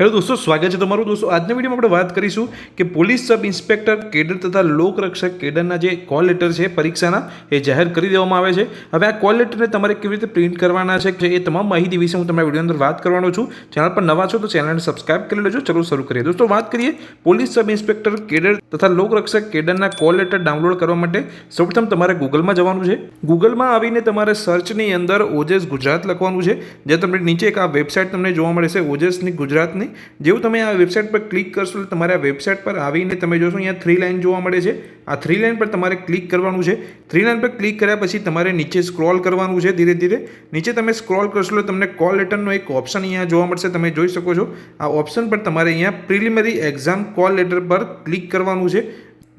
Hello दोस्तों, स्वागत है તમારું। दोस्तों આજના વિડીયોમાં આપણે વાત કરીશું કે પોલીસ સબ ઇન્સ્પેક્ટર કેડર તથા લોકરક્ષક કેડરના જે કોલ લેટર છે પરીક્ષાના એ જાહેર કરી દેવામાં આવે છે। હવે આ કોલ લેટરને તમારે કેવી રીતે પ્રિન્ટ કરવાના છે એ તમામ માહિતી વિશે હું તમારા વિડીયો અંદર વાત કરવાનો છું। ચેનલ પર નવા છો તો ચેનલને સબસ્ક્રાઇબ કરી લેજો। ચલો શરૂ કરીએ। દોસ્તો વાત કરીએ પોલીસ સબ ઇન્સ્પેક્ટર કેડર તથા લોકરક્ષક કેડરના કોલ લેટર ડાઉનલોડ કરવા માટે સૌપ્રથમ તમારે ગૂગલમાં જવાનું છે। ગૂગલમાં આવીને તમારે સર્ચની અંદર ઓજેસ ગુજરાત લખવાનું છે। જે તમને નીચે એક આ વેબસાઇટ તમને જોવા મળે છે ઓજેસની ગુજરાતની। જેવું તમે આ વેબસાઇટ પર ક્લિક કરશો તો તમારે આ વેબસાઇટ પર આવીને તમે જોશો અહીંયા 3 લાઇન જોવા મળે છે। આ 3 લાઇન પર તમારે ક્લિક કરવાનું છે। 3 લાઇન પર ક્લિક કર્યા પછી તમારે નીચે સ્ક્રોલ કરવાનું છે। ધીરે ધીરે નીચે તમે સ્ક્રોલ કરશો તો તમને કોલ લેટરનો એક ઓપ્શન અહીંયા જોવા મળશે, તમે જોઈ શકો છો। આ ઓપ્શન પર તમારે અહીંયા પ્રિલિમિનરી એક્ઝામ કોલ લેટર પર ક્લિક કરવાનું છે।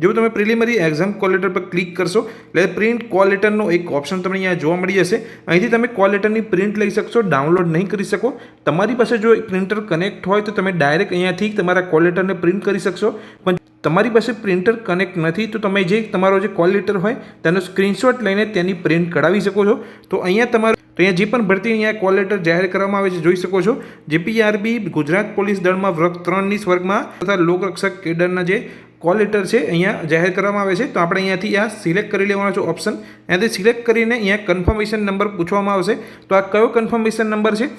જો તમે પ્રિલિમિનરી એક્ઝામ કોલ લેટર પર ક્લિક કરશો એટલે પ્રિન્ટ કોલ લેટરનો એક ઓપ્શન તમને અહીંયા જોવા મળી જશે। અહીંથી તમે કોલ લેટરની પ્રિન્ટ લઈ શકશો, ડાઉનલોડ નહીં કરી શકો। તમારી પાસે જો પ્રિન્ટર કનેક્ટ હોય તો તમે ડાયરેક્ટ અહીંયાથી તમારા કોલ લેટરને પ્રિન્ટ કરી શકશો। પણ તમારી પાસે પ્રિન્ટર કનેક્ટ નથી તો તમે જે તમારો જે કોલ લેટર હોય તેનો સ્ક્રીનશોટ લઈને તેની પ્રિન્ટ કઢાવી શકો છો। તો અહીંયા તમારે અહીંયા જે પણ ભરતી અહીંયા કોલ લેટર જાહેર કરવામાં આવે છે જોઈ શકો છો। JPRB ગુજરાત પોલીસ દળમાં વર્ગ 3ની સ્વર્ગમાં તથા લોકરક્ષક કેડરના જે કોલ લેટર છે અહીંયા જાહેર કરવામાં આવે છે। તો આપણે અહીંયાથી આ સિલેક્ટ કરી લેવાનો છે ઓપ્શન। અહીંયાથી સિલેક્ટ કરીને અહીંયા કન્ફર્મેશન નંબર પૂછવામાં આવશે। તો આ કયો કન્ફર્મેશન નંબર છે?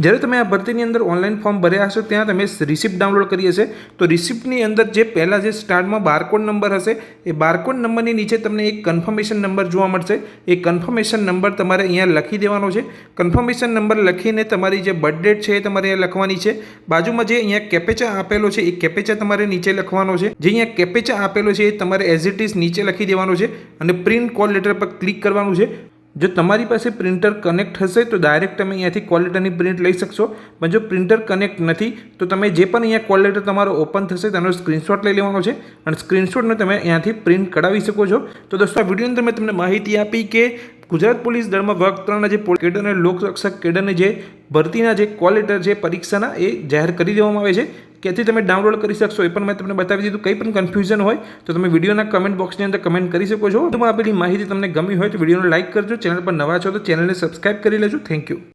જ્યારે તમે આ ભરતીની અંદર ઓનલાઈન ફોર્મ ભર્યા હશો ત્યાં તમે રિસિપ્ટ ડાઉનલોડ કરી હશે। તો રિસિપ્ટની અંદર જે પહેલાં જે સ્ટાર્ટમાં બારકોડ નંબર હશે એ બારકોડ નંબરની નીચે તમને એક કન્ફર્મેશન નંબર જોવા મળશે। એ કન્ફર્મેશન નંબર તમારે અહીંયા લખી દેવાનો છે। કન્ફર્મેશન નંબર લખીને તમારી જે બર્થ ડેટ છે એ તમારે અહીંયા લખવાની છે। બાજુમાં જે અહીંયા કેપેચા આપેલો છે એ કેપેચા તમારે નીચે લખવાનો છે। જે અહીંયા કેપેચા આપેલો છે એ તમારે એઝ ઇટ ઇઝ નીચે લખી દેવાનો છે અને પ્રિન્ટ કોલ લેટર પર ક્લિક કરવાનું છે। જો તમારી પાસે પ્રિન્ટર કનેક્ટ હશે તો ડાયરેક્ટ તમે અહીંયાથી કોલ લેટરની પ્રિન્ટ લઈ શકશો। પણ જો પ્રિન્ટર કનેક્ટ નથી તો તમે જે પણ અહીંયા કોલ લેટર તમારો ઓપન થશે તેનો સ્ક્રીનશોટ લઈ લેવાનો છે અને સ્ક્રીનશોટને તમે અહીંયાથી પ્રિન્ટ કઢાવી શકો છો। તો દોસ્તો આ વિડીયોની અંદર મેં તમને માહિતી આપી કે ગુજરાત પોલીસ દળમાં વર્ગ 3ના જે કેડર અને લોકરક્ષક કેડરની જે ભરતીના જે કોલ લેટર છે પરીક્ષાના એ જાહેર કરી દેવામાં આવે છે। ક્યાંથી તમે ડાઉનલોડ કરી શકશો એ પણ મેં તમને બતાવી દીધું। કંઈ પણ કન્ફ્યુઝન હોય તો તમે વિડીયોના કમેન્ટ બોક્સની અંદર કમેન્ટ કરી શકો છો। તો આપેલી માહિતી તમને ગમી હોય તો વિડીયોને લાઇક કરજો। ચેનલ પર નવા છો તો ચેનલને સબસ્ક્રાઇબ કરી લેજો। Thank you.